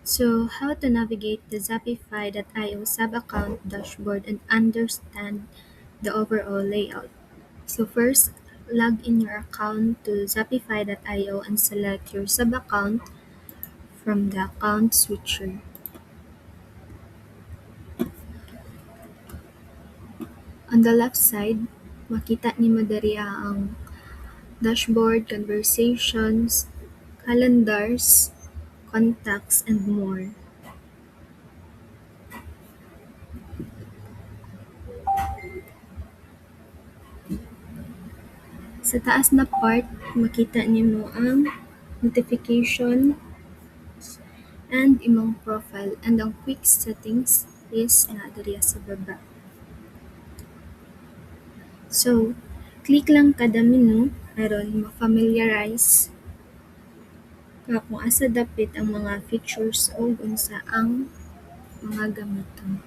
So, how to navigate the Zapify.io sub-account dashboard and understand the overall layout. So first, log in your account to Zapify.io and select your sub-account from the account switcher. On the left side, makita nimo diri ang dashboard, conversations, calendars, contacts, and more. Sa taas na part, makita nimo ang notification and imong profile, and ang quick settings is na diri sa baba. So, click lang kada menu aron ma-familiarize ka kung asa dapit ang mga features o unsa ang mga gamiton.